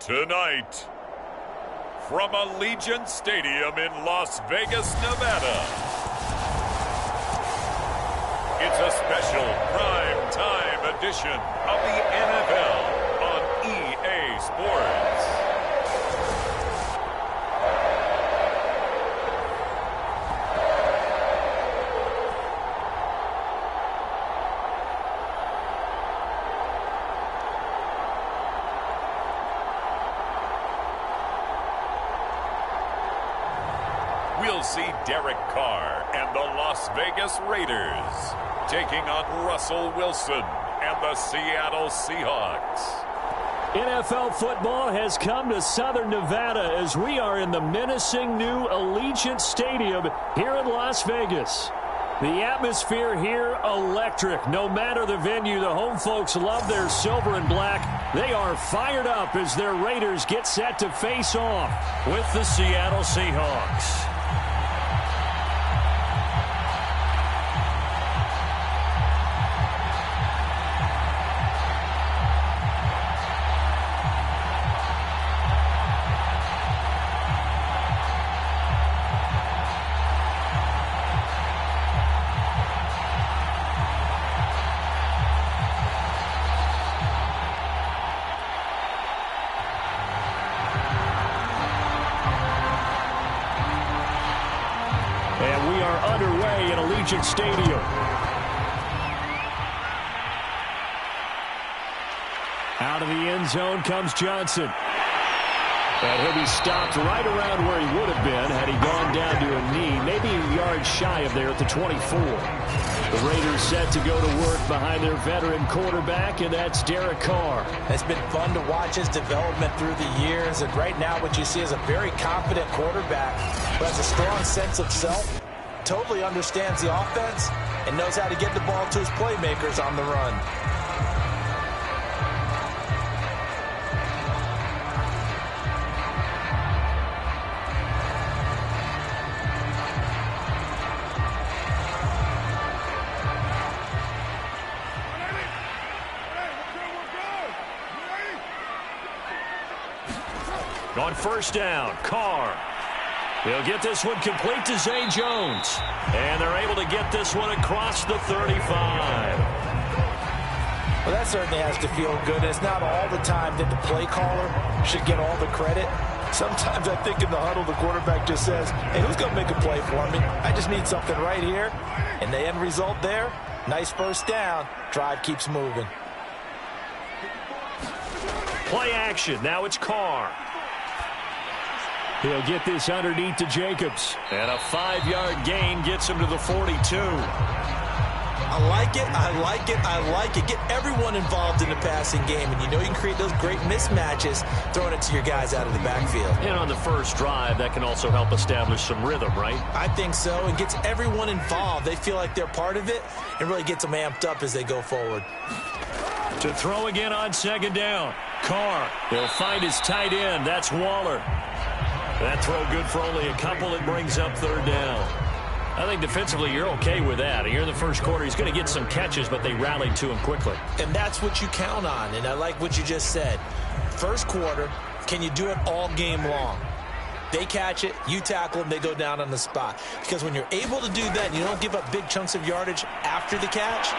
Tonight, from Allegiant Stadium in Las Vegas, Nevada, it's a special prime time edition of the NFL on EA Sports. We'll see Derek Carr and the Las Vegas Raiders taking on Russell Wilson and the Seattle Seahawks. NFL football has come to Southern Nevada as we are in the menacing new Allegiant Stadium here in Las Vegas. The atmosphere here electric. No matter the venue, the home folks love their silver and black. They are fired up as their Raiders get set to face off with the Seattle Seahawks. And we are underway in Allegiant Stadium. Out of the end zone comes Johnson. And he'll be stopped right around where he would have been had he gone down to a knee, maybe a yard shy of there at the 24. The Raiders set to go to work behind their veteran quarterback, and that's Derek Carr. It's been fun to watch his development through the years, and right now what you see is a very confident quarterback who has a strong sense of self, totally understands the offense, and knows how to get the ball to his playmakers on the run. On first down, Carr. He'll get this one complete to Zay Jones. And they're able to get this one across the 35. Well, that certainly has to feel good. It's not all the time that the play caller should get all the credit. Sometimes I think in the huddle, the quarterback just says, hey, who's going to make a play for me? I just need something right here. And the end result there, nice first down. Drive keeps moving. Play action. Now it's Carr. He'll get this underneath to Jacobs. And a 5-yard gain gets him to the 42. I like it, I like it, I like it. Get everyone involved in the passing game, and you know you can create those great mismatches throwing it to your guys out of the backfield. And on the first drive, that can also help establish some rhythm, right? I think so, and gets everyone involved. They feel like they're part of it, and really gets them amped up as they go forward. To throw again on second down. Carr, he'll find his tight end. That's Waller. That throw good for only a couple. It brings up third down. I think defensively you're okay with that. Here in the first quarter, he's going to get some catches, but they rallied to him quickly. And that's what you count on, and I like what you just said. First quarter, can you do it all game long? They catch it, you tackle them, they go down on the spot. Because when you're able to do that and you don't give up big chunks of yardage after the catch,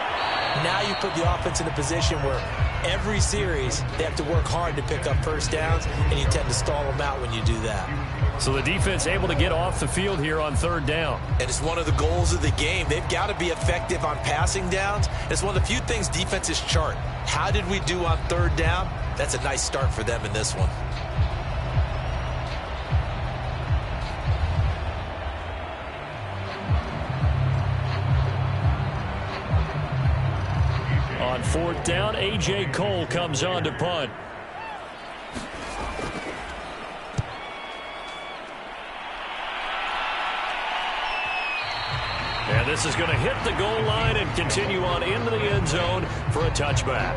now you put the offense in a position where every series they have to work hard to pick up first downs, and you tend to stall them out when you do that. So the defense able to get off the field here on third down. And it's one of the goals of the game. They've got to be effective on passing downs. It's one of the few things defenses chart. How did we do on third down? That's a nice start for them in this one. On fourth down, A.J. Cole comes on to punt. And this is going to hit the goal line and continue on into the end zone for a touchback.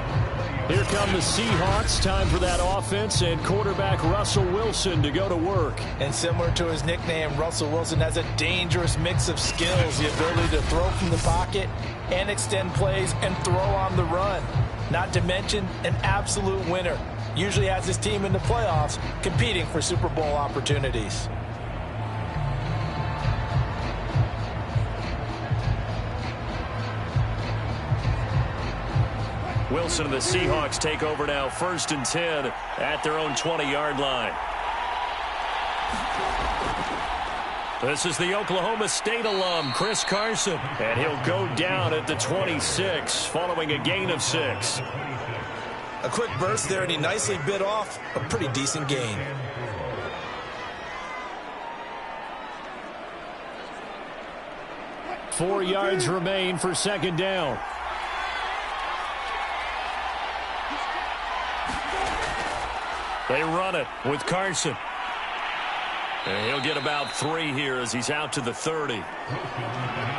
Here come the Seahawks. Time for that offense and quarterback Russell Wilson to go to work. And similar to his nickname, Russell Wilson has a dangerous mix of skills. The ability to throw from the pocket and extend plays and throw on the run. Not to mention an absolute winner. usually has his team in the playoffs competing for Super Bowl opportunities. Wilson and the Seahawks take over now, 1st and 10 at their own 20-yard line. This is the Oklahoma State alum, Chris Carson, and he'll go down at the 26 following a gain of 6. A quick burst there, and he nicely bit off a pretty decent gain. Four yards remain for 2nd down. They run it with Carson. And he'll get about 3 here as he's out to the 30.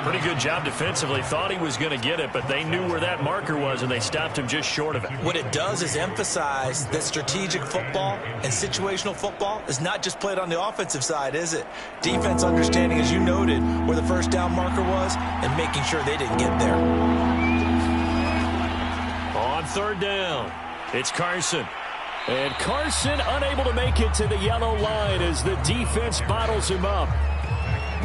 Pretty good job defensively. Thought he was going to get it, but they knew where that marker was, and they stopped him just short of it. What it does is emphasize that strategic football and situational football is not just played on the offensive side, is it? Defense understanding, as you noted, where the first down marker was and making sure they didn't get there. On 3rd down, it's Carson. And Carson unable to make it to the yellow line as the defense bottles him up.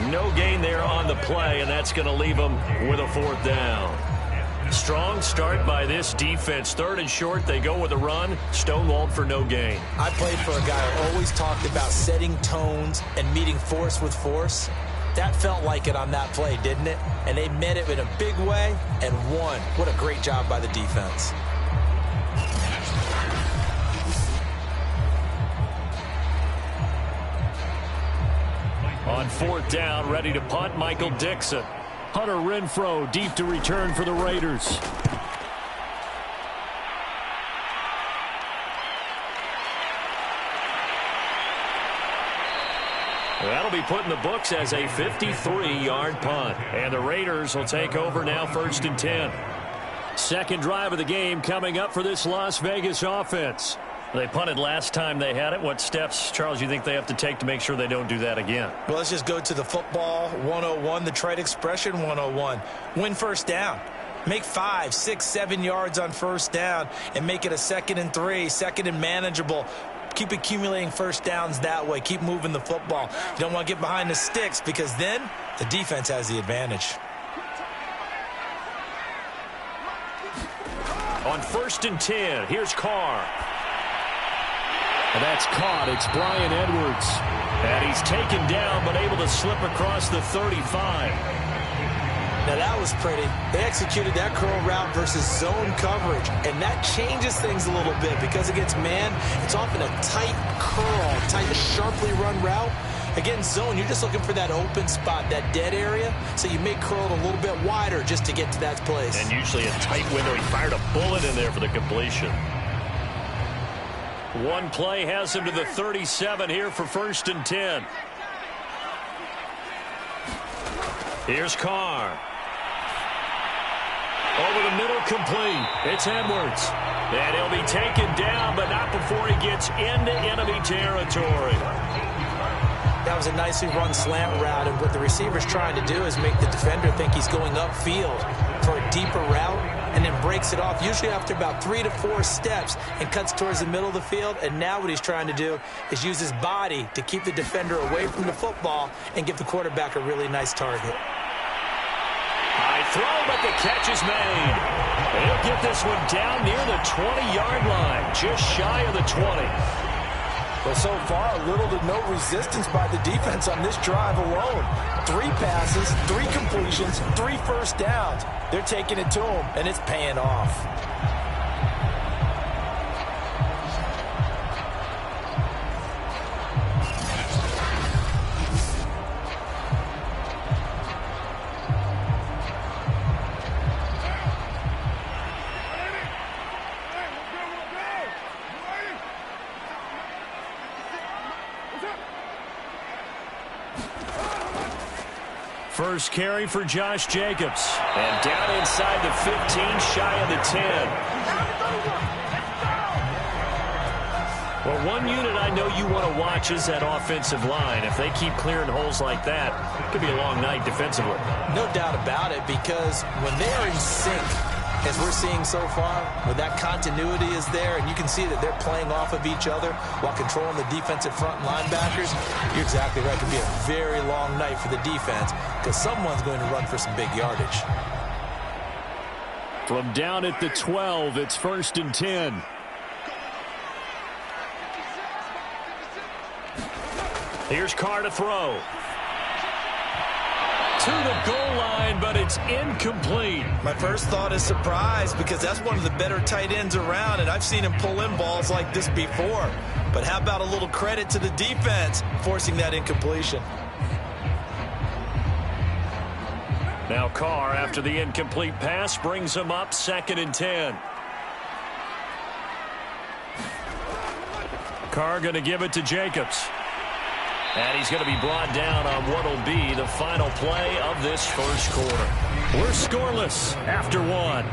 No gain there on the play, and that's going to leave him with a 4th down. Strong start by this defense. 3rd and short, they go with a run. Stonewalled for no gain. I played for a guy who always talked about setting tones and meeting force with force. That felt like it on that play, didn't it? And they met it in a big way and won. What a great job by the defense. On 4th down, ready to punt, Michael Dixon. Hunter Renfrow deep to return for the Raiders. That'll be put in the books as a 53-yard punt. And the Raiders will take over now, 1st and 10. Second drive of the game coming up for this Las Vegas offense. They punted last time they had it. What steps, Charles, you think they have to take to make sure they don't do that again? Well, let's just go to the football 101, the trade expression 101. Win 1st down. Make 5, 6, 7 yards on 1st down and make it a 2nd and 3, 2nd and manageable. Keep accumulating 1st downs that way. Keep moving the football. You don't want to get behind the sticks because then the defense has the advantage. On 1st and 10, here's Carr. And that's caught. It's Brian Edwards. And he's taken down but able to slip across the 35. Now that was pretty. They executed that curl route versus zone coverage, and that changes things a little bit because against man, it's often a tight curl, tight, sharply run route. Against zone, you're just looking for that open spot, that dead area, so you may curl it a little bit wider just to get to that place. And usually a tight window. He fired a bullet in there for the completion. One play has him to the 37 here for 1st and 10. Here's Carr. Over the middle, complete. It's Edwards. And he'll be taken down, but not before he gets into enemy territory. That was a nicely run slant route, and what the receiver's trying to do is make the defender think he's going upfield for a deeper route, and then breaks it off, usually after about 3 to 4 steps, and cuts towards the middle of the field. And now what he's trying to do is use his body to keep the defender away from the football and give the quarterback a really nice target. High throw, but the catch is made. He'll get this one down near the 20-yard line, just shy of the 20. Well, so far, little to no resistance by the defense on this drive alone. 3 passes, 3 completions, 3 first downs. They're taking it to him, and it's paying off. First carry for Josh Jacobs. And down inside the 15, shy of the 10. Well, one unit I know you want to watch is that offensive line. If they keep clearing holes like that, it could be a long night defensively. No doubt about it, because when they are in sync, as we're seeing so far, where that continuity is there, and you can see that they're playing off of each other while controlling the defensive front linebackers, you're exactly right. It could be a very long night for the defense because someone's going to run for some big yardage. From down at the 12, it's 1st and 10. Here's Carr to throw. To the goal line, but it's incomplete. My first thought is surprise because that's one of the better tight ends around, and I've seen him pull in balls like this before. But how about a little credit to the defense forcing that incompletion? Now Carr, after the incomplete pass, brings him up 2nd and 10. Carr going to give it to Jacobs. And he's going to be brought down on what will be the final play of this first quarter. We're scoreless after 1.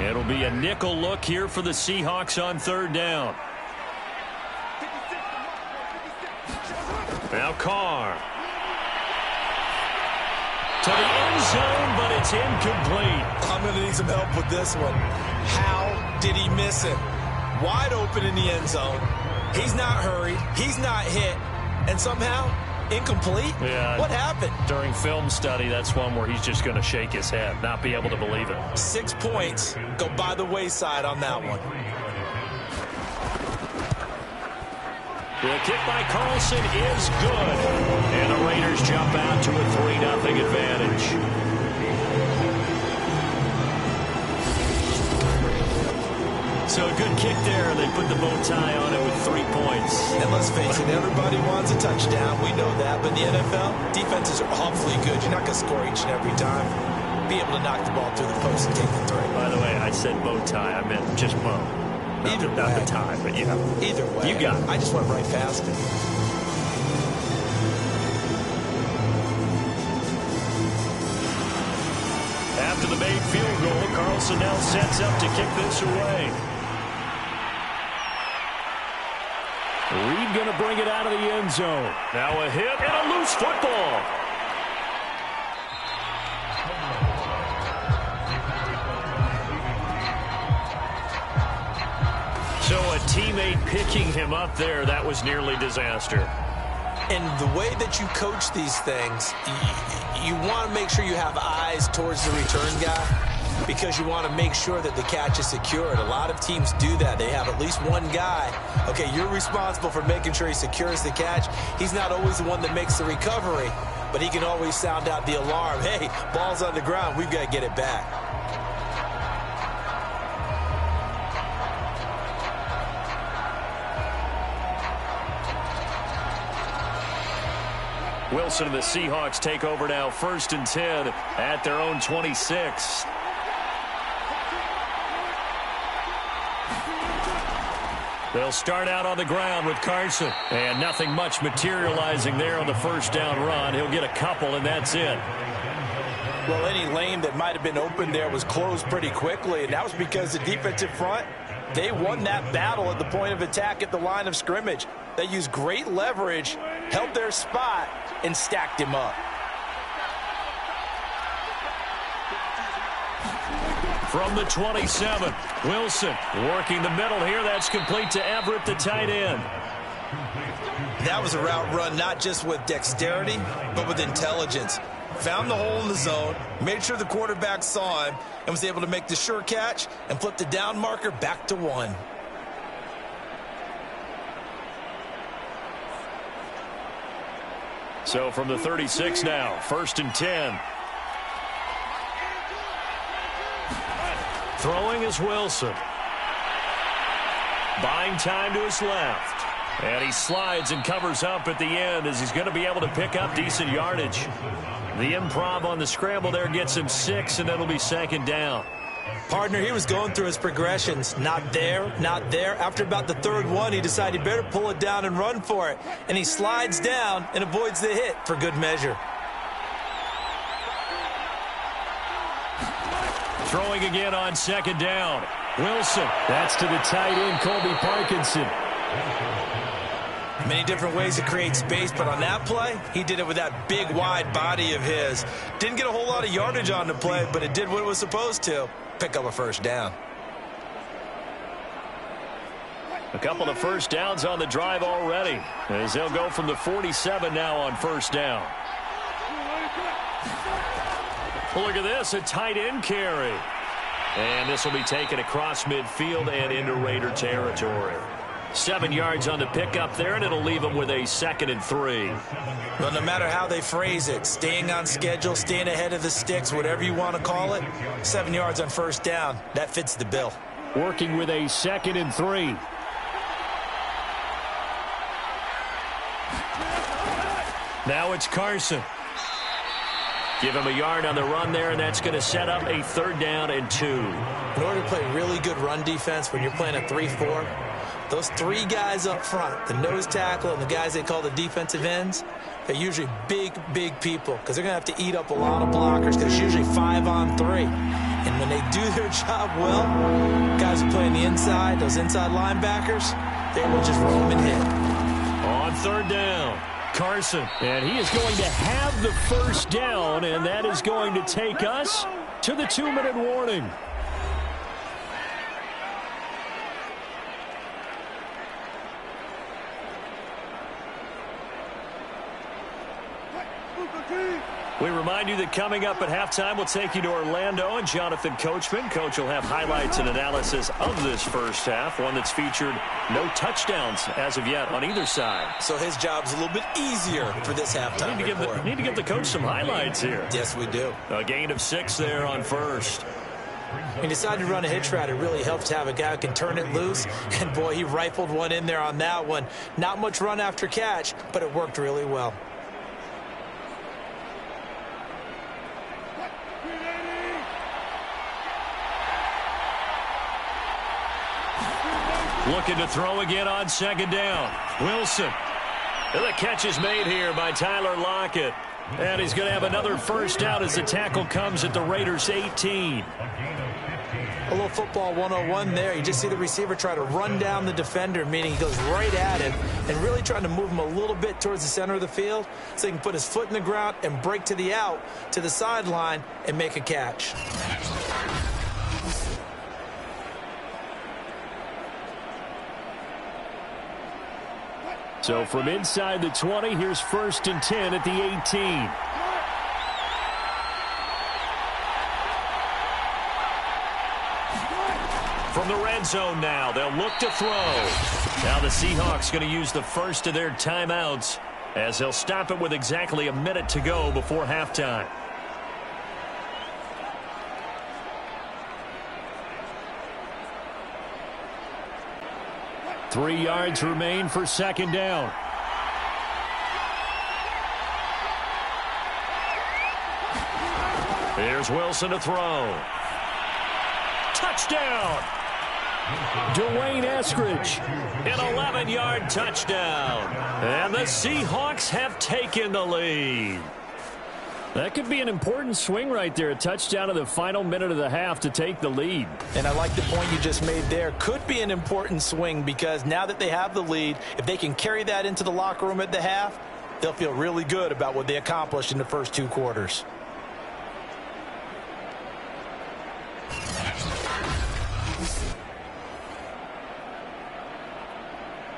It'll be a nickel look here for the Seahawks on 3rd down. Now Carr. To the end zone, but it's incomplete. I'm going to need some help with this one. How did he miss it? Wide open in the end zone. He's not hurried. He's not hit. And somehow, incomplete? Yeah. What happened? During film study, that's one where he's just going to shake his head, not be able to believe it. 6 points go by the wayside on that one. The kick by Carlson is good. And the Raiders jump out to a 3-0 advantage. So a good kick there. They put the bow tie on it with 3 points. And let's face it, everybody wants a touchdown. We know that. But in the NFL, defenses are awfully good. You're not going to score each and every time. Be able to knock the ball through the post and take the throw. By the way, I said bow tie. I meant just bow. Not the tie, but yeah. Either way. You got it. I just went right past it. After the made field goal, Carlson now sets up to kick this away. Reed going to bring it out of the end zone. Now a hit and a loose football. So a teammate picking him up there, that was nearly disaster. And the way that you coach these things, you want to make sure you have eyes towards the return guy because you want to make sure that the catch is secured. A lot of teams do that. They have at least one guy. Okay, you're responsible for making sure he secures the catch. He's not always the one that makes the recovery, but he can always sound out the alarm. Hey, ball's on the ground. We've got to get it back. Wilson and the Seahawks take over now, 1st and 10 at their own 26. They'll start out on the ground with Carson. And nothing much materializing there on the 1st down run. He'll get a couple, and that's it. Well, any lane that might have been open there was closed pretty quickly, and that was because the defensive front, they won that battle at the point of attack at the line of scrimmage. They used great leverage, held their spot, and stacked him up. From the 27, Wilson working the middle here. That's complete to Everett, the tight end. That was a route run not just with dexterity, but with intelligence. Found the hole in the zone, made sure the quarterback saw him, and was able to make the sure catch and flip the down marker back to 1. So from the 36 now, 1st and 10. Throwing is Wilson. Buying time to his left. And he slides and covers up at the end as he's going to be able to pick up decent yardage. The improv on the scramble there gets him 6, and it'll be 2nd down. Partner, he was going through his progressions. Not there, not there. After about the third one, he decided he better pull it down and run for it. And he slides down and avoids the hit for good measure. Throwing again on second down. Wilson. That's to the tight end, Colby Parkinson. Many different ways to create space, but on that play, he did it with that big, wide body of his. Didn't get a whole lot of yardage on the play, but it did what it was supposed to. Pick up a first down. A couple of first downs on the drive already, as they'll go from the 47 now on first down. Look at this, a tight end carry. And this will be taken across midfield and into Raider territory. 7 yards on the pickup there, and it'll leave them with a 2nd and 3. Well, no matter how they phrase it, staying on schedule, staying ahead of the sticks, whatever you want to call it, 7 yards on first down, that fits the bill. Working with a 2nd and 3. Now it's Carson. Give him a yard on the run there, and that's going to set up a 3rd down and 2. In order to play really good run defense when you're playing a 3-4, those 3 guys up front, the nose tackle and the guys they call the defensive ends, they're usually big, big people because they're going to have to eat up a lot of blockers because it's usually 5 on 3. And when they do their job well, guys who play on the inside, those inside linebackers, they will just roam and hit. On 3rd down. Carson, and he is going to have the first down, and that is going to take us to the 2-minute warning. We remind you that coming up at halftime, we'll take you to Orlando and Jonathan Coachman. Coach will have highlights and analysis of this first half, one that's featured no touchdowns as of yet on either side. So his job's a little bit easier for this halftime. Need to give the coach some highlights here. Yes, we do. A gain of 6 there on first. He decided to run a hitch route. It really helps to have a guy who can turn it loose. And, boy, he rifled one in there on that one. Not much run after catch, but it worked really well. Looking to throw again on 2nd down. Wilson. And the catch is made here by Tyler Lockett. And he's going to have another first down as the tackle comes at the Raiders' 18. A little football 101 there. You just see the receiver try to run down the defender, meaning he goes right at him and really trying to move him a little bit towards the center of the field so he can put his foot in the ground and break to the out, to the sideline, and make a catch. So from inside the 20, here's 1st and 10 at the 18. From the red zone now, they'll look to throw. Now the Seahawks going to use the first of their timeouts as they'll stop it with exactly a minute to go before halftime. Three yards remain for 2nd down. Here's Wilson to throw. Touchdown! Dwayne Eskridge, an 11-yard touchdown. And the Seahawks have taken the lead. That could be an important swing right there. A touchdown in the final minute of the half to take the lead. And I like the point you just made there. Could be an important swing because now that they have the lead, if they can carry that into the locker room at the half, they'll feel really good about what they accomplished in the first 2 quarters.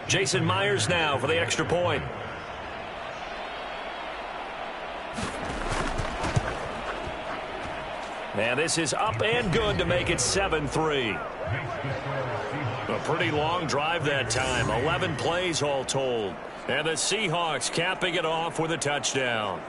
Jason Myers now for the extra point. And this is up and good to make it 7-3. A pretty long drive that time. 11 plays all told. And the Seahawks capping it off with a touchdown.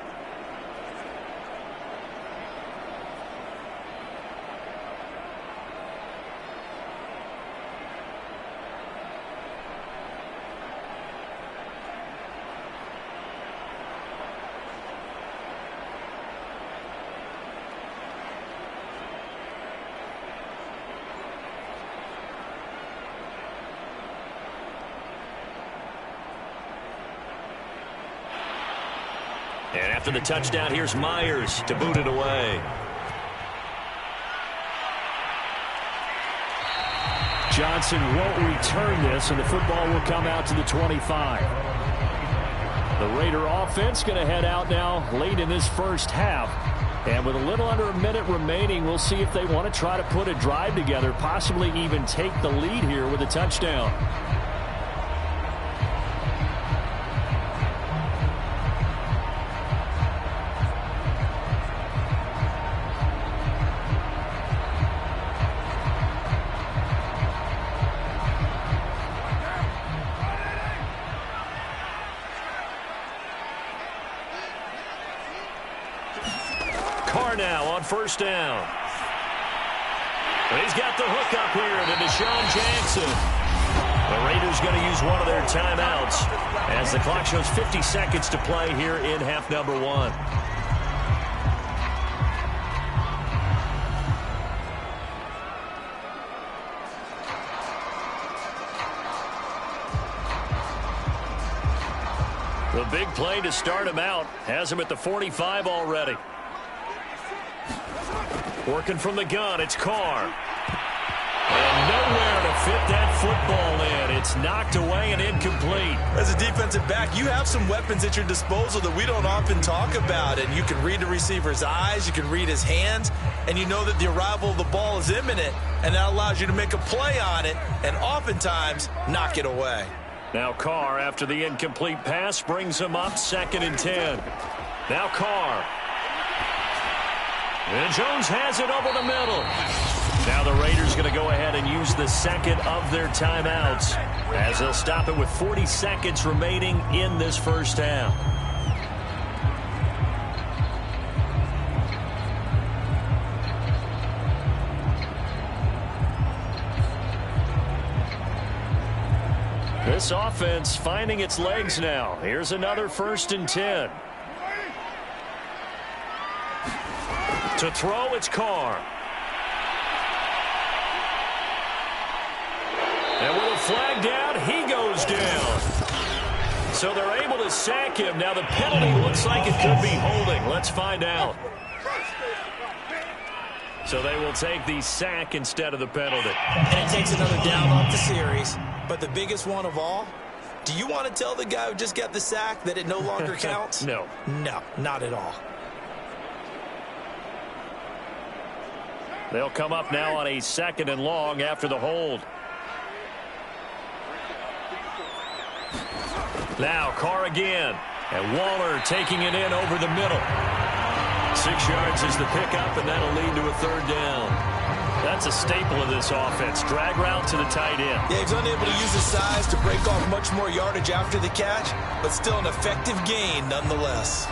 And after the touchdown, here's Myers to boot it away. Johnson won't return this, and the football will come out to the 25. The Raider offense going to head out now late in this first half. And with a little under a minute remaining, we'll see if they want to try to put a drive together, possibly even take the lead here with a touchdown. Now on first down. He's got the hook up here to Deshaun Jackson. The Raiders going to use one of their timeouts as the clock shows 50 seconds to play here in half number 1. The big play to start him out has him at the 45 already. Working from the gun, it's Carr. And nowhere to fit that football in. It's knocked away and incomplete. As a defensive back, you have some weapons at your disposal that we don't often talk about. And you can read the receiver's eyes, you can read his hands, and you know that the arrival of the ball is imminent. And that allows you to make a play on it and oftentimes knock it away. Now Carr, after the incomplete pass, brings him up 2nd and 10. Now Carr. And Jones has it over the middle. Now the Raiders going to go ahead and use the second of their timeouts as they'll stop it with 40 seconds remaining in this first half. This offense finding its legs now. Here's another 1st and 10. To throw, it's Carr. And with a flag down, he goes down. So they're able to sack him. Now the penalty looks like it could be holding. Let's find out. So they will take the sack instead of the penalty. And it takes another down off the series. But the biggest one of all, do you want to tell the guy who just got the sack that it no longer counts? No. No, not at all. They'll come up now on a 2nd and long after the hold. Now Carr again. And Waller taking it in over the middle. 6 yards is the pickup, and that'll lead to a 3rd down. That's a staple of this offense. Drag route to the tight end. Yeah, he's unable to use his size to break off much more yardage after the catch, but still an effective gain nonetheless.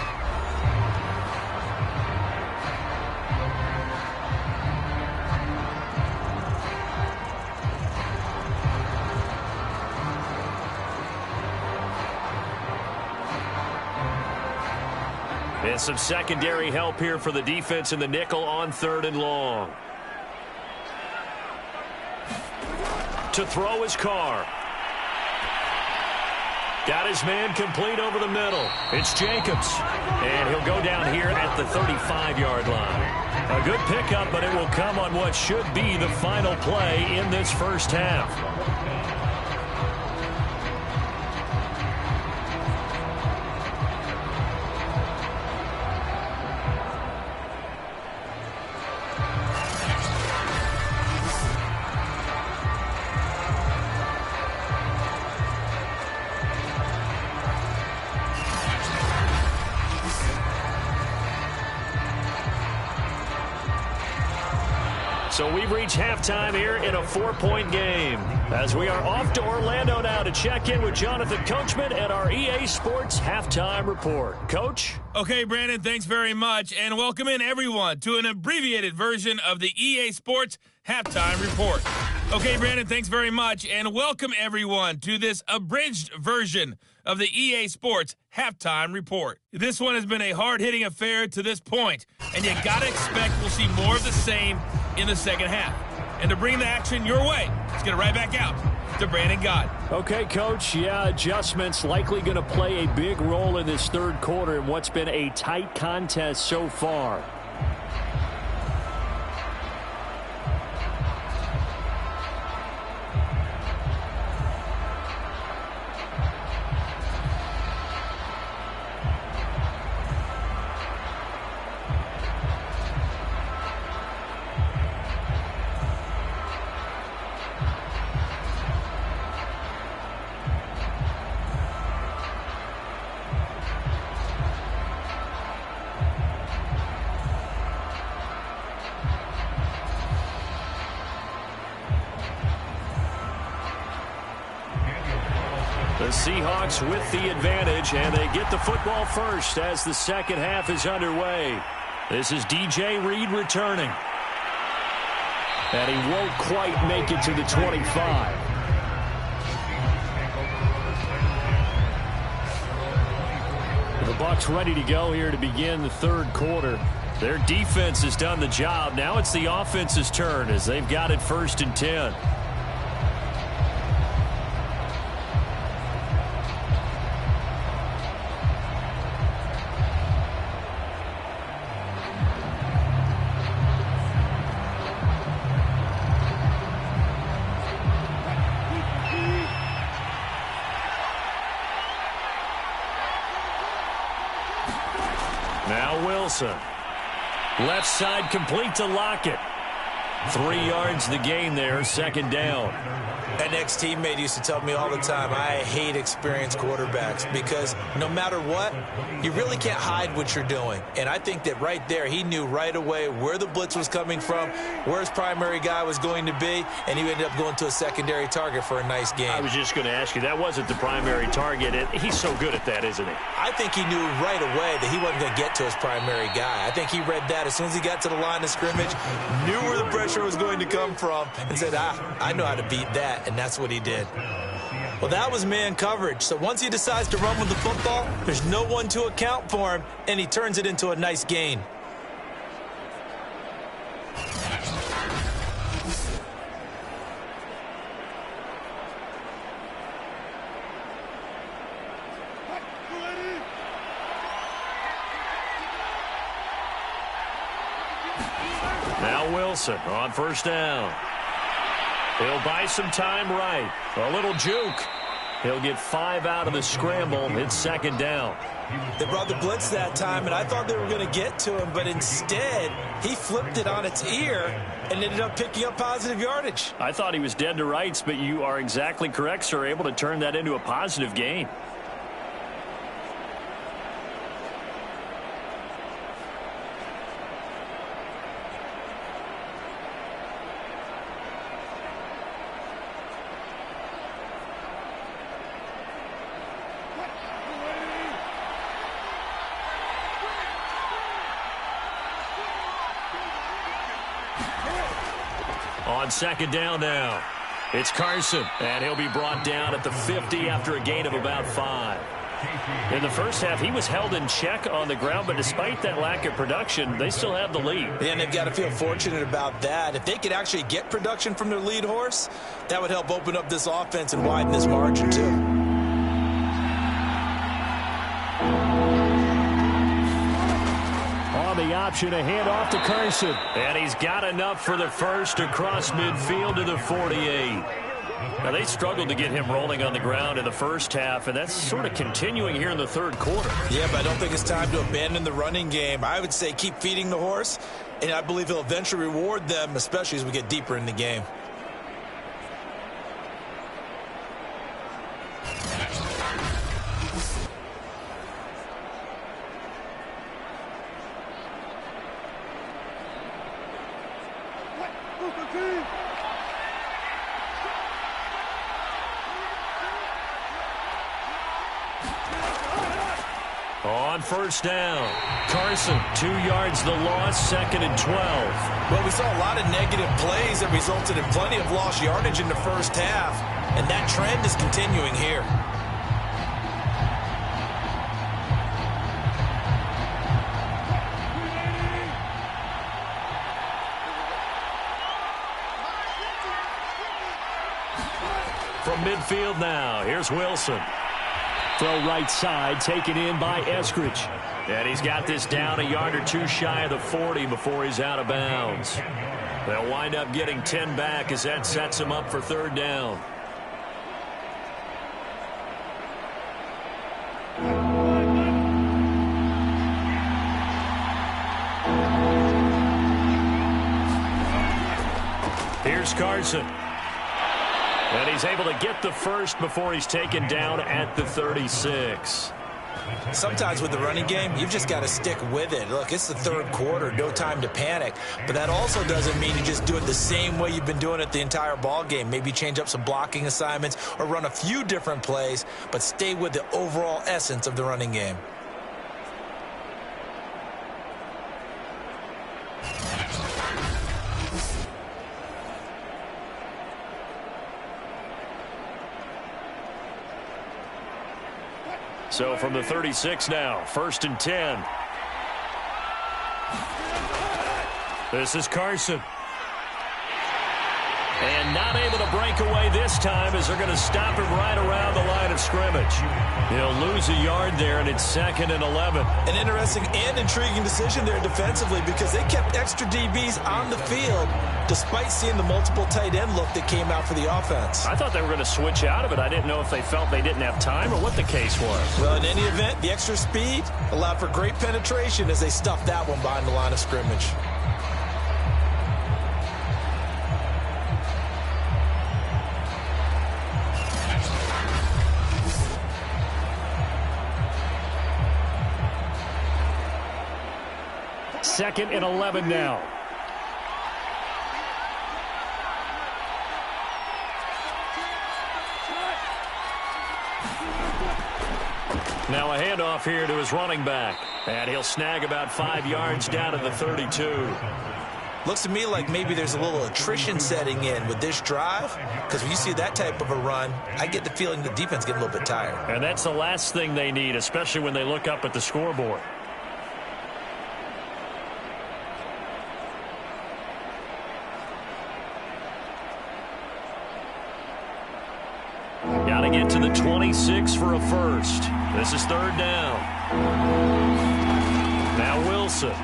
And some secondary help here for the defense in the nickel on 3rd and long. To throw is Carr. Got his man complete over the middle. It's Jacobs. And he'll go down here at the 35-yard line. A good pickup, but it will come on what should be the final play in this first half. So we've reached halftime here in a 4-point game as we are off to Orlando now to check in with Jonathan Coachman at our EA Sports Halftime Report. Coach? Okay, Brandon, thanks very much, and welcome in everyone to an abbreviated version of the EA Sports Halftime Report. Okay, Brandon, thanks very much, and welcome everyone to this abridged version of the EA Sports Halftime Report. This one has been a hard-hitting affair to this point, and you gotta expect we'll see more of the same in the second half. And to bring the action your way, let's get it right back out to Brandon Gott. Okay, Coach. Yeah, adjustments likely going to play a big role in this third quarter in what's been a tight contest so far. The Seahawks with the advantage, and they get the football first as the second half is underway. This is DJ Reed returning. And he won't quite make it to the 25. The Bucs ready to go here to begin the third quarter. Their defense has done the job. Now it's the offense's turn as they've got it 1st and 10. Now Wilson. Left side complete to Lockett. 3 yards the gain there, 2nd down. An ex-teammate used to tell me all the time, I hate experienced quarterbacks because no matter what, you really can't hide what you're doing. And I think that right there, he knew right away where the blitz was coming from, where his primary guy was going to be, and he ended up going to a secondary target for a nice game. I was just going to ask you, that wasn't the primary target. He's so good at that, isn't he? I think he knew right away that he wasn't going to get to his primary guy. I think he read that as soon as he got to the line of scrimmage, knew where the pressure was going to come from, and said, I know how to beat that. And that's what he did. Well, that was man coverage. So once he decides to run with the football, there's no one to account for him, and he turns it into a nice gain. Now Wilson on 1st down. He'll buy some time right. A little juke. He'll get 5 out of the scramble. It's 2nd down. They brought the blitz that time, and I thought they were going to get to him, but instead, he flipped it on its ear and ended up picking up positive yardage. I thought he was dead to rights, but you are exactly correct, sir. Able to turn that into a positive gain. On 2nd down now, it's Carson, and he'll be brought down at the 50 after a gain of about 5. In the first half, he was held in check on the ground, but despite that lack of production, they still have the lead. And they've got to feel fortunate about that. If they could actually get production from their lead horse, that would help open up this offense and widen this margin, too. The option, a handoff to Carson. And he's got enough for the first across midfield to the 48. Now, they struggled to get him rolling on the ground in the first half, and that's sort of continuing here in the third quarter. Yeah, but I don't think it's time to abandon the running game. I would say keep feeding the horse, and I believe he'll eventually reward them, especially as we get deeper in the game. On 1st down, Carson, 2 yards the loss, 2nd and 12. Well, we saw a lot of negative plays that resulted in plenty of lost yardage in the first half, and that trend is continuing here. From midfield now. Here's Wilson. Throw right side, taken in by Eskridge. And he's got this down a yard or two shy of the 40 before he's out of bounds. They'll wind up getting 10 back as that sets him up for third down. Here's Carson. And he's able to get the first before he's taken down at the 36. Sometimes with the running game, you've just got to stick with it. Look, it's the third quarter, no time to panic. But that also doesn't mean you just do it the same way you've been doing it the entire ball game. Maybe change up some blocking assignments or run a few different plays, but stay with the overall essence of the running game. So from the 36 now, 1st and 10. This is Carson. And not able to break away this time as they're going to stop him right around the line of scrimmage. He'll lose a yard there, and it's 2nd and 11. An interesting and intriguing decision there defensively because they kept extra DBs on the field despite seeing the multiple tight end look that came out for the offense. I thought they were going to switch out of it. I didn't know if they felt they didn't have time or what the case was. Well, in any event, the extra speed allowed for great penetration as they stuffed that one behind the line of scrimmage. Second and 11 now. Now a handoff here to his running back. And he'll snag about 5 yards down to the 32. Looks to me like maybe there's a little attrition setting in with this drive, because when you see that type of a run, I get the feeling the defense get a little bit tired. And that's the last thing they need, especially when they look up at the scoreboard. Got to get to the 26 for a first. This is 3rd down. Now Wilson.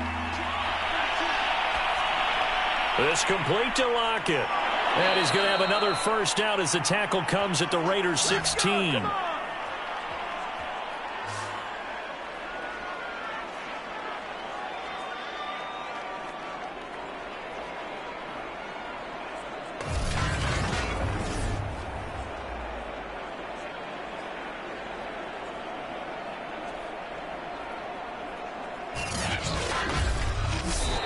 This complete to Lockett. And he's going to have another first down as the tackle comes at the Raiders' 16.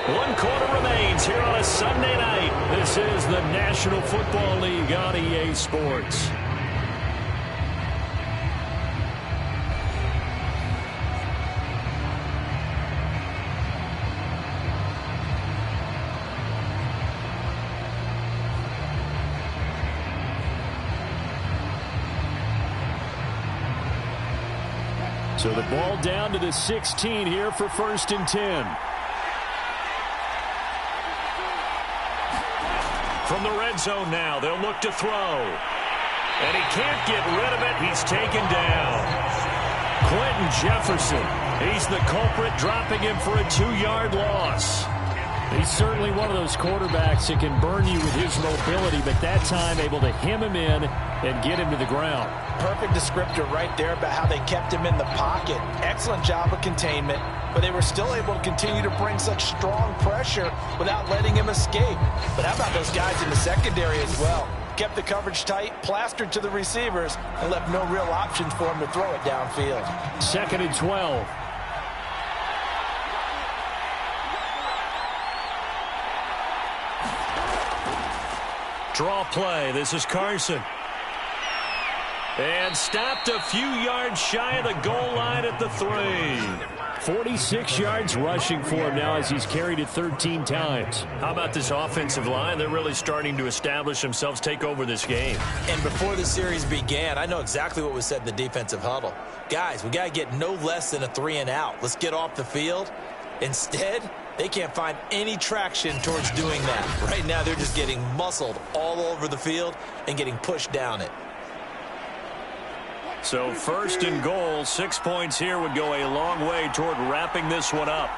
One quarter remains here on a Sunday night. This is the National Football League on EA Sports. So the ball down to the 16 here for 1st and 10. From the red zone now, they'll look to throw. And he can't get rid of it. He's taken down. Quentin Jefferson. He's the culprit, dropping him for a 2-yard loss. He's certainly one of those quarterbacks that can burn you with his mobility, but that time able to hem him in and get him to the ground. Perfect descriptor right there about how they kept him in the pocket. Excellent job of containment, but they were still able to continue to bring such strong pressure without letting him escape. But how about those guys in the secondary as well? Kept the coverage tight, plastered to the receivers, and left no real options for him to throw it downfield. 2nd and 12. Draw play. This is Carson. And stopped a few yards shy of the goal line at the 3. 46 yards rushing for him now as he's carried it 13 times. How about this offensive line? They're really starting to establish themselves, take over this game. And before the series began, I know exactly what was said in the defensive huddle. Guys, we got to get no less than a 3 and out. Let's get off the field. Instead, they can't find any traction towards doing that. Right now, they're just getting muscled all over the field and getting pushed down it. So first and goal, 6 points here would go a long way toward wrapping this one up.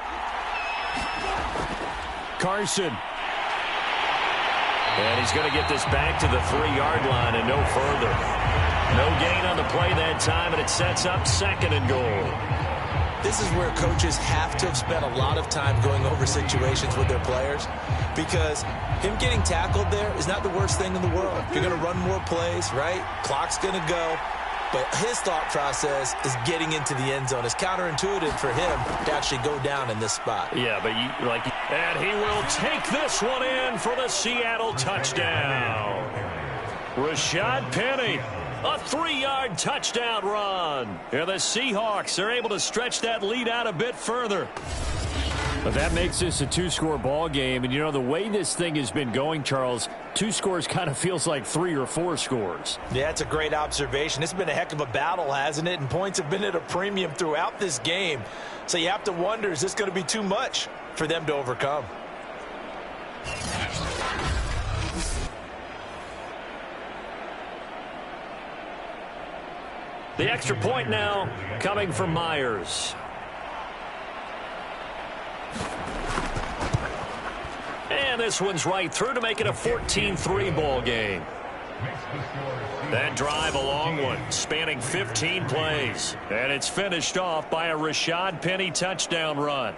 Carson. And he's going to get this back to the 3-yard line and no further. No gain on the play that time, and it sets up second and goal. This is where coaches have to have spent a lot of time going over situations with their players, because him getting tackled there is not the worst thing in the world. You're going to run more plays, right? Clock's going to go. But his thought process is getting into the end zone. It's counterintuitive for him to actually go down in this spot. Yeah, but and he will take this one in for the Seattle touchdown. Rashad Penny, a 3-yard touchdown run. And the Seahawks are able to stretch that lead out a bit further. But that makes this a 2-score ball game. And, you know, the way this thing has been going, Charles, 2 scores kind of feels like 3 or 4 scores. Yeah, it's a great observation. It's been a heck of a battle, hasn't it? And points have been at a premium throughout this game. So you have to wonder, is this going to be too much for them to overcome? The extra point now coming from Myers. And this one's right through to make it a 14-3 ball game. That drive, a long one, spanning 15 plays. And it's finished off by a Rashad Penny touchdown run.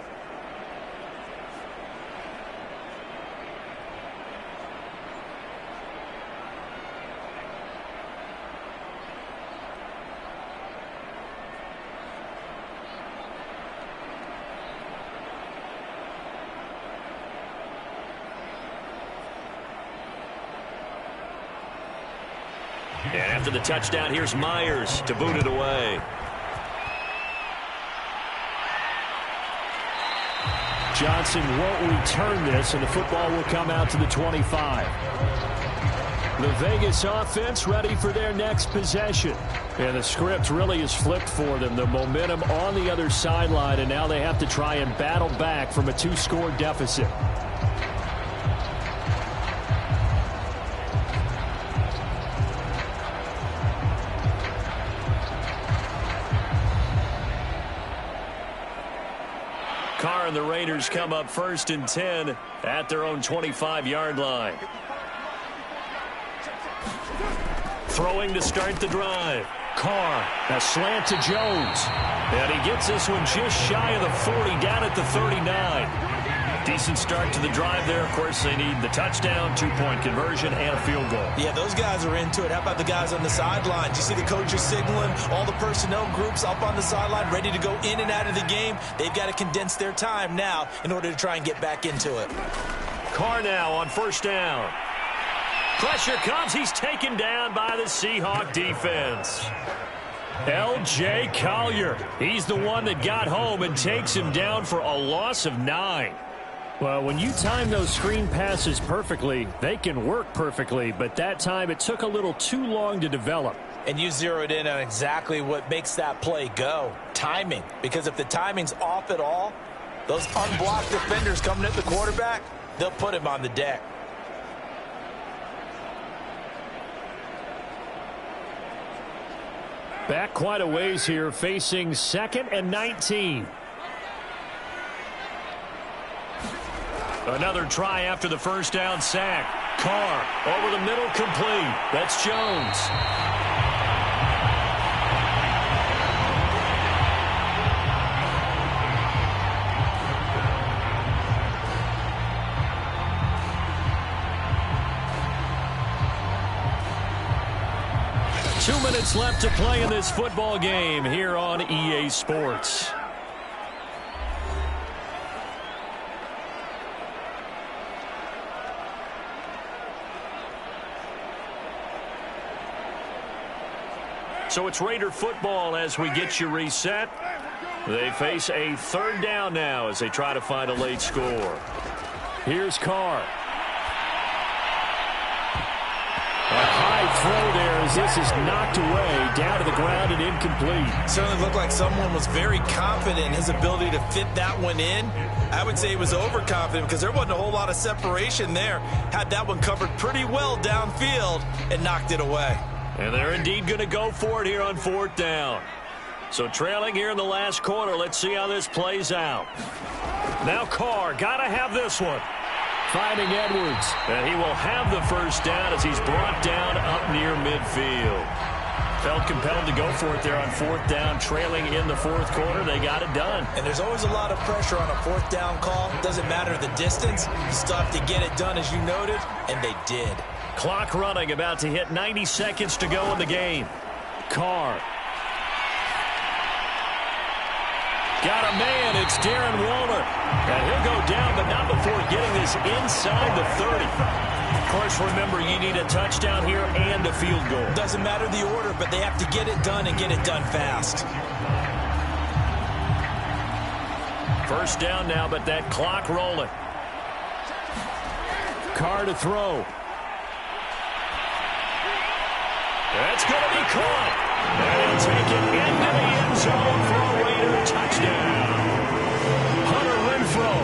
And after the touchdown, here's Myers to boot it away. Johnson won't return this, and the football will come out to the 25. The Vegas offense ready for their next possession. And the script really is flipped for them. The momentum on the other sideline, and now they have to try and battle back from a 2-score deficit. Carr and the Raiders come up 1st and 10 at their own 25-yard line. Throwing to start the drive. Carr, a slant to Jones. And he gets this one just shy of the 40, down at the 39. Decent start to the drive there. Of course, they need the touchdown, 2-point conversion, and a field goal. Yeah, those guys are into it. How about the guys on the sidelines? You see the coaches signaling, all the personnel groups up on the sideline ready to go in and out of the game. They've got to condense their time now in order to try and get back into it. Carr now on 1st down. Pressure comes. He's taken down by the Seahawk defense. L.J. Collier. He's the one that got home and takes him down for a loss of 9. Well, when you time those screen passes perfectly, they can work perfectly, but that time it took a little too long to develop. And you zeroed in on exactly what makes that play go. Timing. Because if the timing's off at all, those unblocked defenders coming at the quarterback, they'll put him on the deck. Back quite a ways here, facing 2nd and 19. Another try after the 1st down sack. Carr over the middle, complete. That's Jones. Two minutes left to play in this football game here on EA Sports. So it's Raider football as we get you reset. They face a 3rd down now as they try to find a late score. Here's Carr. A high throw there as this is knocked away, down to the ground and incomplete. Certainly looked like someone was very confident in his ability to fit that one in. I would say he was overconfident because there wasn't a whole lot of separation there. Had that one covered pretty well downfield and knocked it away. And they're indeed going to go for it here on 4th down. So trailing here in the last quarter. Let's see how this plays out. Now Carr, got to have this one. Finding Edwards. And he will have the first down as he's brought down up near midfield. Felt compelled to go for it there on 4th down, trailing in the 4th quarter. They got it done. And there's always a lot of pressure on a 4th down call. Doesn't matter the distance. You still have to get it done, as you noted, and they did. Clock running, about to hit 90 seconds to go in the game. Carr. Got a man. It's Darren Waller. And he'll go down, but not before getting this inside the 30. Of course, remember, you need a touchdown here and a field goal. Doesn't matter the order, but they have to get it done and get it done fast. First down now, but that clock rolling. Carr to throw. That's going to be caught. And he'll take it into the end zone for a Raider touchdown. Hunter Renfrow,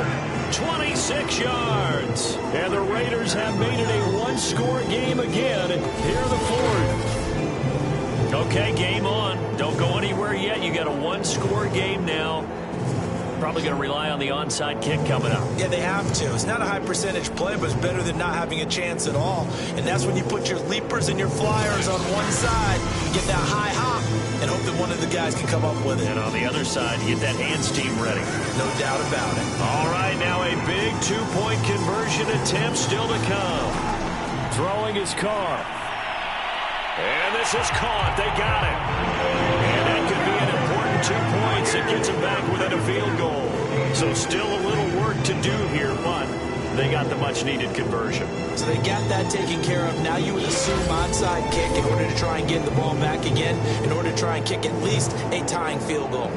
26 yards. And the Raiders have made it a one-score game again here in the 4th. Okay, game on. Don't go anywhere yet. You got a one-score game now. Probably going to rely on the onside kick coming up. Yeah, they have to. It's not a high percentage play, but it's better than not having a chance at all. And that's when you put your leapers and your flyers on one side, get that high hop, and hope that one of the guys can come up with it. And on the other side, you get that hands team ready. No doubt about it. All right, now a big two-point conversion attempt still to come. Throwing his Carr. And this is caught. They got it. And that could be an important 2 points. It gets them back within a field goal. So still a little work to do here, but they got the much-needed conversion. So they got that taken care of. Now you would assume onside kick in order to try and get the ball back again, in order to try and kick at least a tying field goal.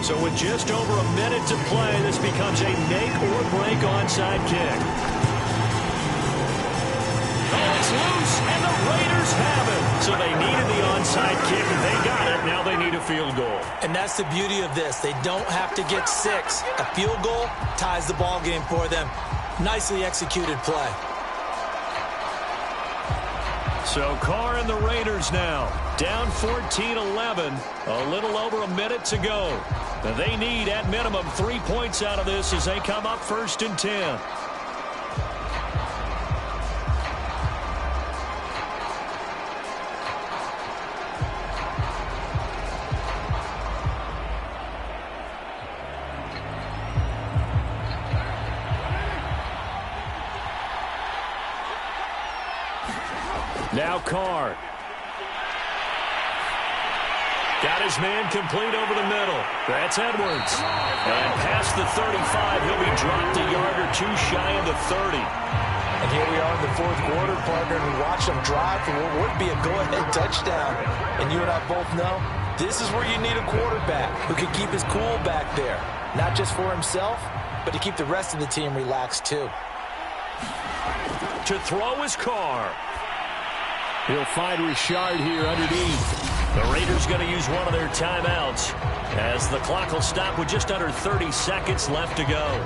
So with just over a minute to play, this becomes a make-or-break onside kick. Oh, it's loose, and the Raiders have it. So they needed the onside kick, and they got it. Now they need a field goal. And that's the beauty of this. They don't have to get 6. A field goal ties the ball game for them. Nicely executed play. So Carr and the Raiders now down 14-11. A little over a minute to go. And they need, at minimum, 3 points out of this as they come up 1st and 10. Now Carr. Got his man complete over the middle. That's Edwards. And past the 35, he'll be dropped a yard or two shy of the 30. And here we are in the 4th quarter, partner, and we watch them drive for what would be a go-ahead touchdown. And you and I both know this is where you need a quarterback who can keep his cool back there. Not just for himself, but to keep the rest of the team relaxed too. To throw his Carr. He'll find Richard here underneath. The Raiders going to use one of their timeouts as the clock will stop with just under 30 seconds left to go.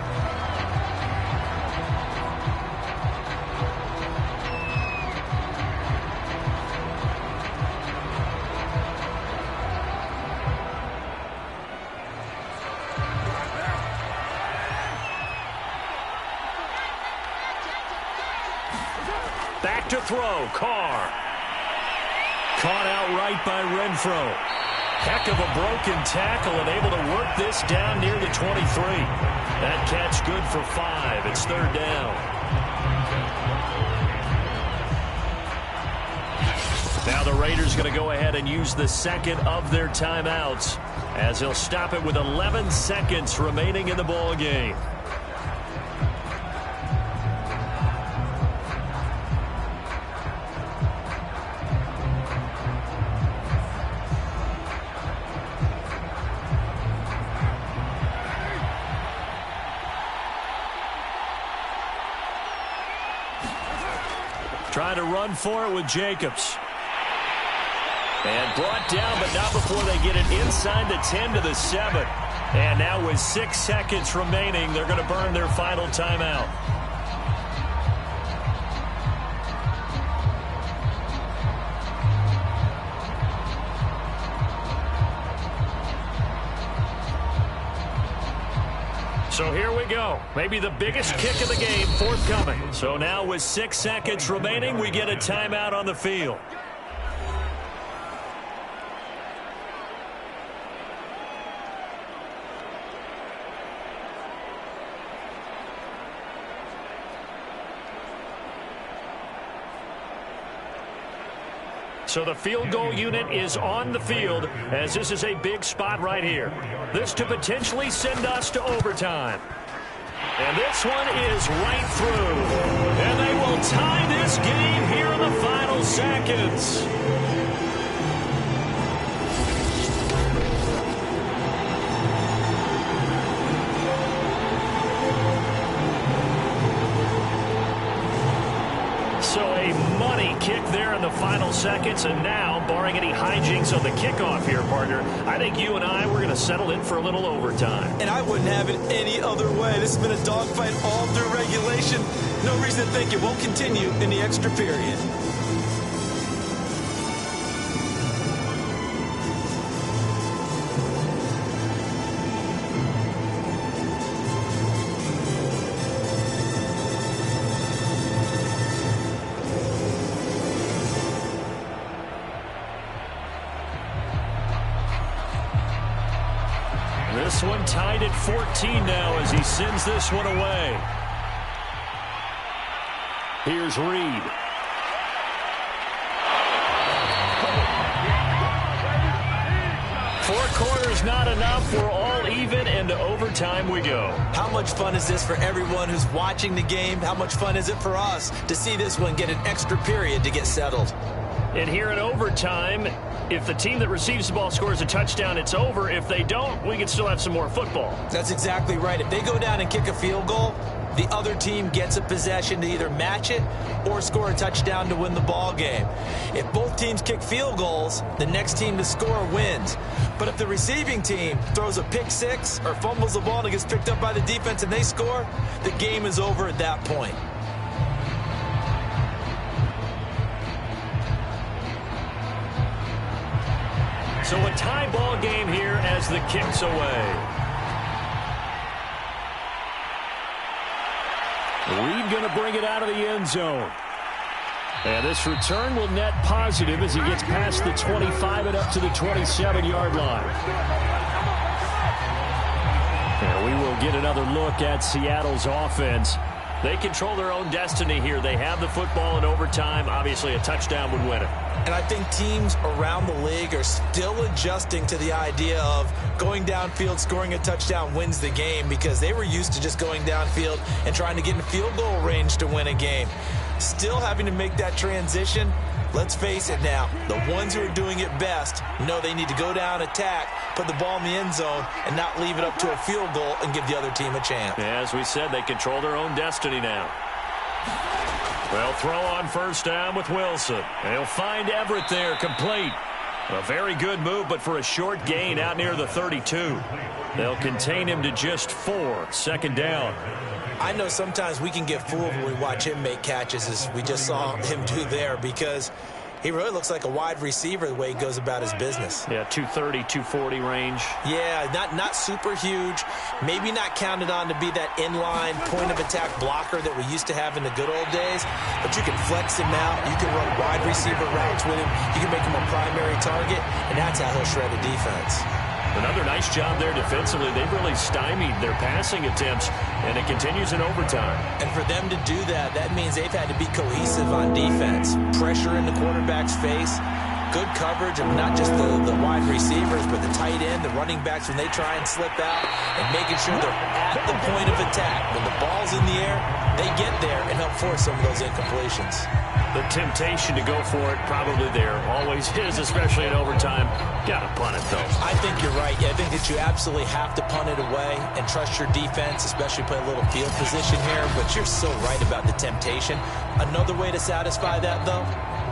Back to throw, Carr. Caught outright by Renfrow. Heck of a broken tackle and able to work this down near the 23. That catch good for 5. It's 3rd down. Now the Raiders going to go ahead and use the second of their timeouts as they'll stop it with 11 seconds remaining in the ball game. trying to run for it with Jacobs. And brought down, but not before they get it inside the 10 to the 7. And now with 6 seconds remaining, they're going to burn their final timeout. So here we go. Maybe the biggest kick of the game forthcoming. So now with 6 seconds remaining, we get a timeout on the field. So the field goal unit is on the field as this is a big spot right here. This to potentially send us to overtime. And this one is right through. And they will tie this game here in the final seconds. So a money kick there in the final seconds, and now, barring any hijinks on the kickoff here, partner, I think you and I, we're going to settle in for a little overtime. And I wouldn't have it any other way. This has been a dogfight all through regulation. No reason to think it won't continue in the extra period. This one tied at 14 now as he sends this one away. Here's Reed. Four quarters not enough. We're all even, and to overtime we go. How much fun is this for everyone who's watching the game? How much fun is it for us to see this one get an extra period to get settled? And here in overtime, if the team that receives the ball scores a touchdown, it's over. If they don't, we can still have some more football. That's exactly right. If they go down and kick a field goal, the other team gets a possession to either match it or score a touchdown to win the ball game. If both teams kick field goals, the next team to score wins. But if the receiving team throws a pick six or fumbles the ball and it gets picked up by the defense and they score, the game is over at that point. So a tie ball game here as the kick's away. Reed going to bring it out of the end zone. And this return will net positive as he gets past the 25 and up to the 27-yard line. And we will get another look at Seattle's offense. They control their own destiny here. They have the football in overtime. Obviously, a touchdown would win it. And I think teams around the league are still adjusting to the idea of going downfield, scoring a touchdown wins the game, because they were used to just going downfield and trying to get in field goal range to win a game. Still having to make that transition. Let's face it now, the ones who are doing it best know they need to go down, attack, put the ball in the end zone, and not leave it up to a field goal and give the other team a chance. Yeah, as we said, they control their own destiny now. They'll throw on first down with Wilson. They'll find Everett there, complete. A very good move, but for a short gain out near the 32. They'll contain him to just 4, second down. I know sometimes we can get fooled when we watch him make catches, as we just saw him do there, because he really looks like a wide receiver the way he goes about his business. Yeah, 230, 240 range. Yeah, not super huge. Maybe not counted on to be that inline point-of-attack blocker that we used to have in the good old days, but you can flex him out. You can run wide receiver routes with him. You can make him a primary target, and that's how he'll shred a defense. Another nice job there defensively. They've really stymied their passing attempts, and it continues in overtime. And for them to do that, that means they've had to be cohesive on defense. Pressure in the quarterback's face, good coverage of not just the wide receivers, but the tight end, the running backs when they try and slip out, and making sure they're at the point of attack. When the ball's in the air, they get there and help force some of those incompletions. The temptation to go for it probably there. Always is, especially in overtime. Got to punt it, though. I think you're right. I think that you absolutely have to punt it away and trust your defense, especially play a little field position here. But you're so right about the temptation. Another way to satisfy that, though,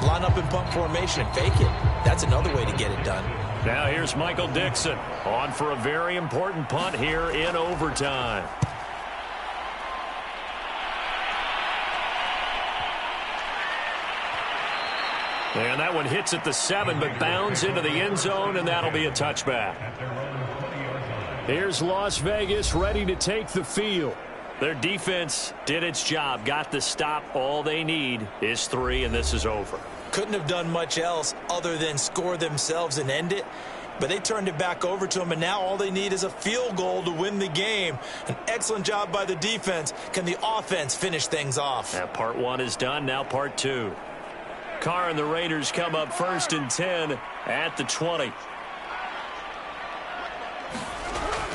line up in punt formation and fake it. That's another way to get it done. Now here's Michael Dixon on for a very important punt here in overtime. And that one hits at the 7, but bounds into the end zone, and that'll be a touchback. Here's Las Vegas ready to take the field. Their defense did its job, got the stop. All they need is 3, and this is over. Couldn't have done much else other than score themselves and end it. But they turned it back over to them, and now all they need is a field goal to win the game. An excellent job by the defense. Can the offense finish things off? That part 1 is done. Now part 2. Carr and the Raiders come up 1st and 10 at the 20.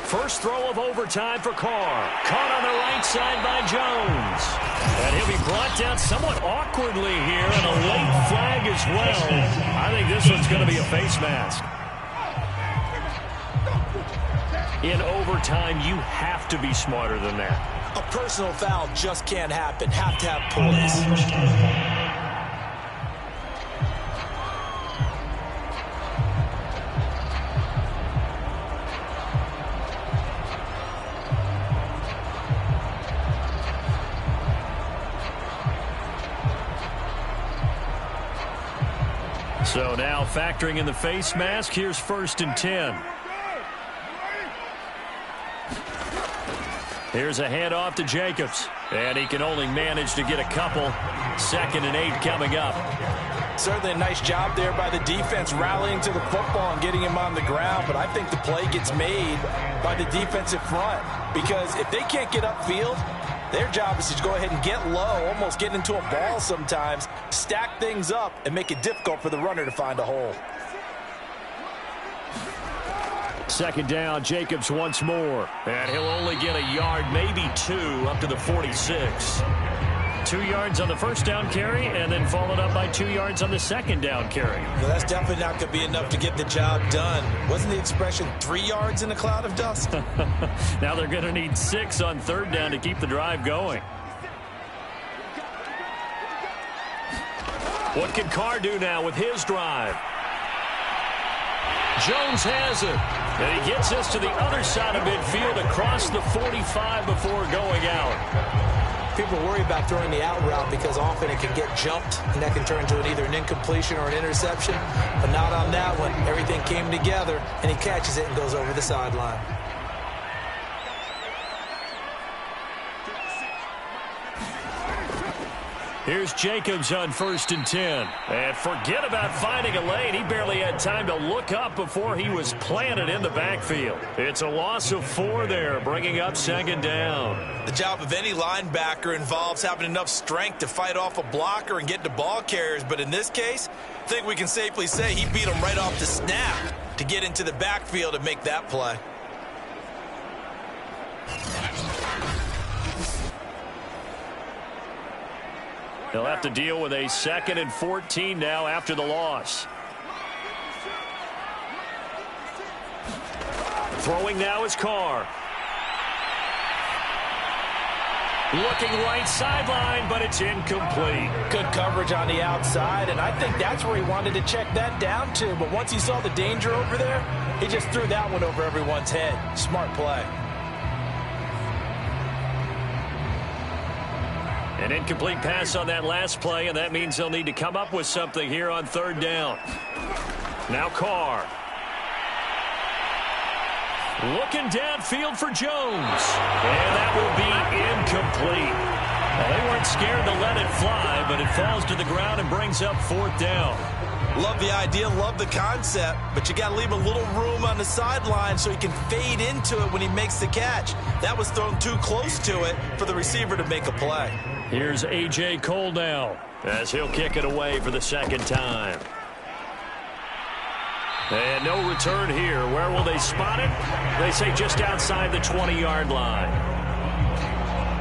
First throw of overtime for Carr. Caught on the right side by Jones. And he'll be brought down somewhat awkwardly here, and a late flag as well. I think this one's going to be a face mask. In overtime, you have to be smarter than that. A personal foul just can't happen. Have to have poise. So now factoring in the face mask, here's 1st and 10. Here's a handoff to Jacobs, and he can only manage to get a couple. 2nd and 8 coming up. Certainly a nice job there by the defense rallying to the football and getting him on the ground, but I think the play gets made by the defensive front, because if they can't get upfield, their job is to go ahead and get low, almost get into a ball sometimes, stack things up, and make it difficult for the runner to find a hole. 2nd down, Jacobs once more. And he'll only get a yard, maybe 2, up to the 46. 2 yards on the first down carry, and then followed up by 2 yards on the 2nd down carry. Well, that's definitely not going to be enough to get the job done. Wasn't the expression 3 yards in a cloud of dust? Now they're going to need 6 on 3rd down to keep the drive going. What can Carr do now with his drive? Jones has it. And he gets us to the other side of midfield across the 45 before going out. People worry about throwing the out route because often it can get jumped, and that can turn into either an incompletion or an interception. But not on that one. Everything came together, and he catches it and goes over the sideline. Here's Jacobs on 1st and 10. And forget about finding a lane. He barely had time to look up before he was planted in the backfield. It's a loss of 4 there, bringing up 2nd down. The job of any linebacker involves having enough strength to fight off a blocker and get to ball carriers. But in this case, I think we can safely say he beat him right off the snap to get into the backfield and make that play. They'll have to deal with a 2nd and 14 now after the loss. Throwing now is Carr. Looking right sideline, but it's incomplete. Good coverage on the outside, and I think that's where he wanted to check that down to. But once he saw the danger over there, he just threw that one over everyone's head. Smart play. An incomplete pass on that last play, and that means they'll need to come up with something here on 3rd down. Now Carr. Looking downfield for Jones. And that will be incomplete. Well, they weren't scared to let it fly, but it falls to the ground and brings up 4th down. Love the idea, love the concept, but you got to leave a little room on the sideline so he can fade into it when he makes the catch. That was thrown too close to it for the receiver to make a play. Here's A.J. Cole now as he'll kick it away for the 2nd time. And no return here. Where will they spot it? They say just outside the 20-yard line.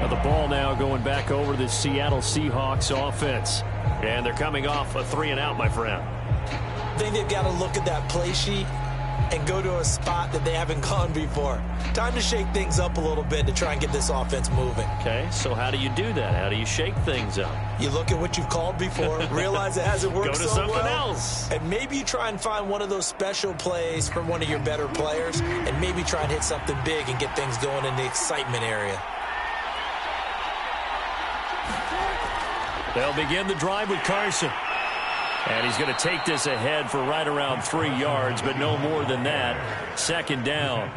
Now the ball now going back over to the Seattle Seahawks offense. And they're coming off a 3-and-out, my friend. I think they've got to look at that play sheet and go to a spot that they haven't gone before. Time to shake things up a little bit to try and get this offense moving. Okay, so how do you do that? How do you shake things up? You look at what you've called before, realize it hasn't worked so well. Go to something else. And maybe you try and find one of those special plays from one of your better players, and maybe try and hit something big and get things going in the excitement area. They'll begin the drive with Carson. And he's going to take this ahead for right around 3 yards, but no more than that. Second down.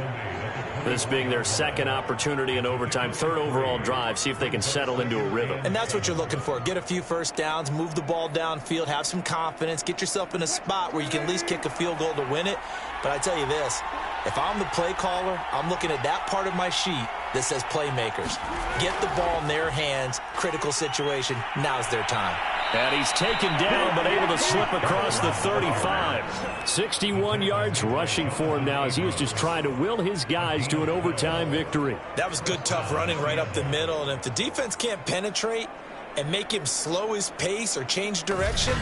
This being their second opportunity in overtime, third overall drive. See if they can settle into a rhythm. And that's what you're looking for. Get a few first downs, move the ball downfield, have some confidence, get yourself in a spot where you can at least kick a field goal to win it. But I tell you this, if I'm the play caller, I'm looking at that part of my sheet that says playmakers. Get the ball in their hands, critical situation, now's their time. And he's taken down, but able to slip across the 35. 61 yards rushing for him now as he is just trying to will his guys to an overtime victory. That was good, tough running right up the middle. And if the defense can't penetrate and make him slow his pace or change direction,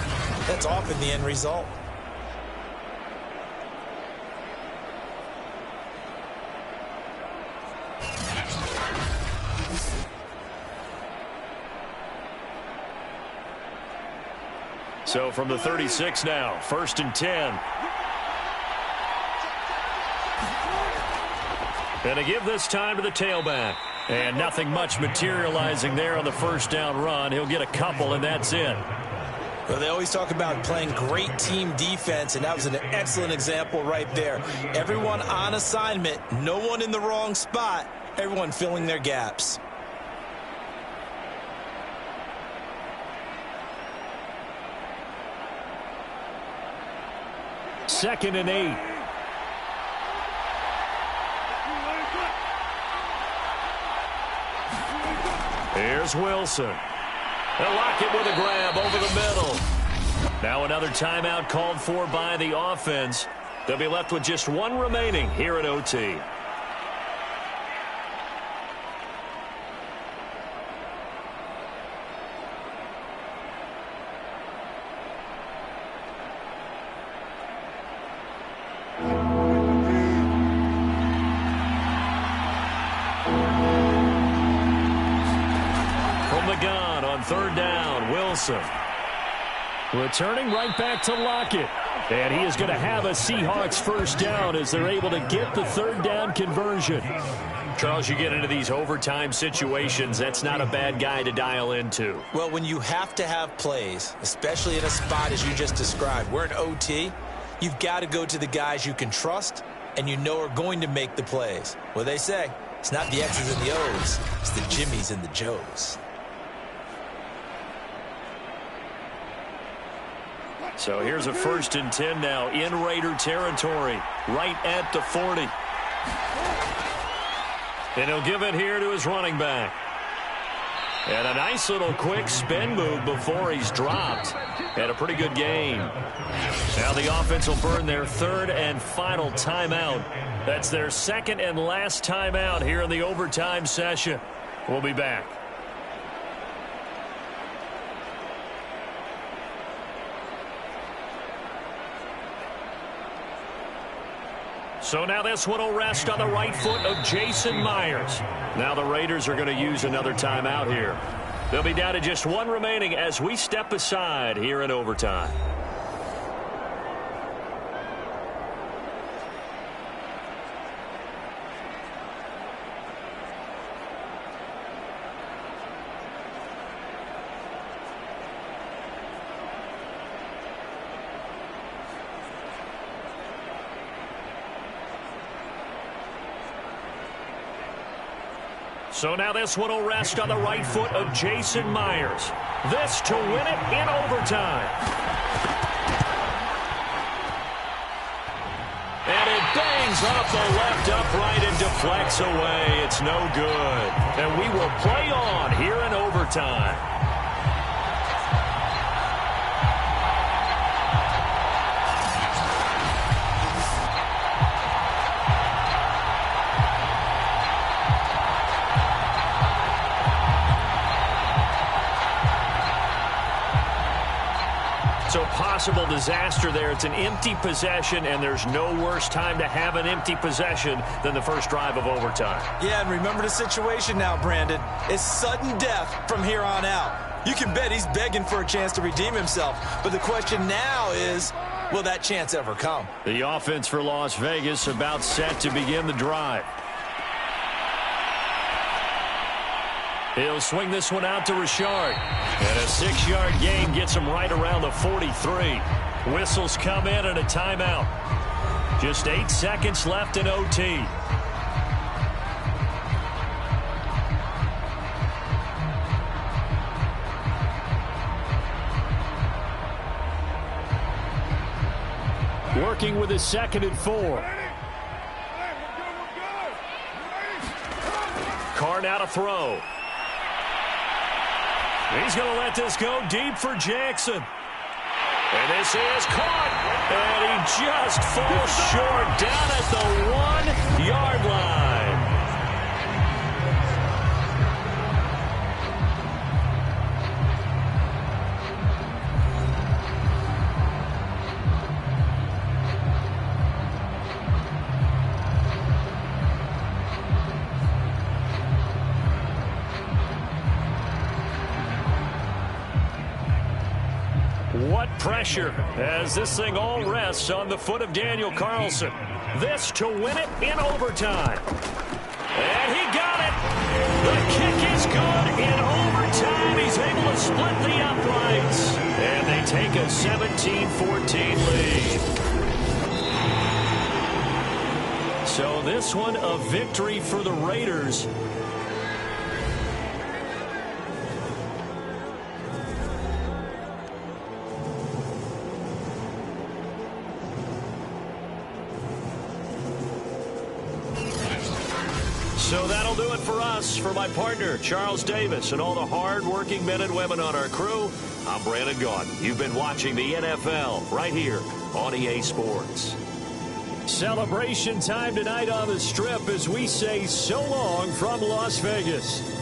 that's often the end result. So from the 36 now, 1st and 10. And to give this time to the tailback. And nothing much materializing there on the first down run. He'll get a couple, and that's it. Well, they always talk about playing great team defense, and that was an excellent example right there. Everyone on assignment, no one in the wrong spot, everyone filling their gaps. Second and 8. Here's Wilson. They'll lock it with a grab over the middle. Now another timeout called for by the offense. They'll be left with just one remaining here at OT. Third down, Wilson. Returning right back to Lockett. And he is going to have a Seahawks first down as they're able to get the third down conversion. Charles, you get into these overtime situations, that's not a bad guy to dial into. Well, when you have to have plays, especially in a spot as you just described, we're in OT, you've got to go to the guys you can trust and you know are going to make the plays. Well, they say, it's not the X's and the O's, it's the Jimmies and the Joes. So here's a 1st and 10 now in Raider territory, right at the 40. And he'll give it here to his running back. And a nice little quick spin move before he's dropped. And a pretty good gain. Now the offense will burn their third and final timeout. That's their second and last timeout here in the overtime session. We'll be back. So now this one will rest on the right foot of Jason Myers. Now the Raiders are going to use another timeout here. They'll be down to just one remaining as we step aside here in overtime. So now this one will rest on the right foot of Jason Myers. This to win it in overtime. And it bangs off the left upright and deflects away. It's no good. And we will play on here in overtime. So possible disaster there. It's an empty possession, and there's no worse time to have an empty possession than the first drive of overtime. Yeah, and remember the situation now, Brandon. It's sudden death from here on out. You can bet he's begging for a chance to redeem himself. But the question now is, will that chance ever come? The offense for Las Vegas about set to begin the drive. He'll swing this one out to Richard. And a 6-yard gain gets him right around the 43. Whistles come in and a timeout. Just 8 seconds left in OT. Working with a 2nd and 4. Carr now to throw. He's going to let this go deep for Jackson. And this is caught. And he just falls short down at the 1-yard line. What pressure as this thing all rests on the foot of Daniel Carlson. This to win it in overtime. And he got it. The kick is good in overtime. He's able to split the uprights. And they take a 17-14 lead. So this one a victory for the Raiders. So that'll do it for us. For my partner, Charles Davis, and all the hard-working men and women on our crew, I'm Brandon Gaudin. You've been watching the NFL right here on EA Sports. Celebration time tonight on the Strip as we say so long from Las Vegas.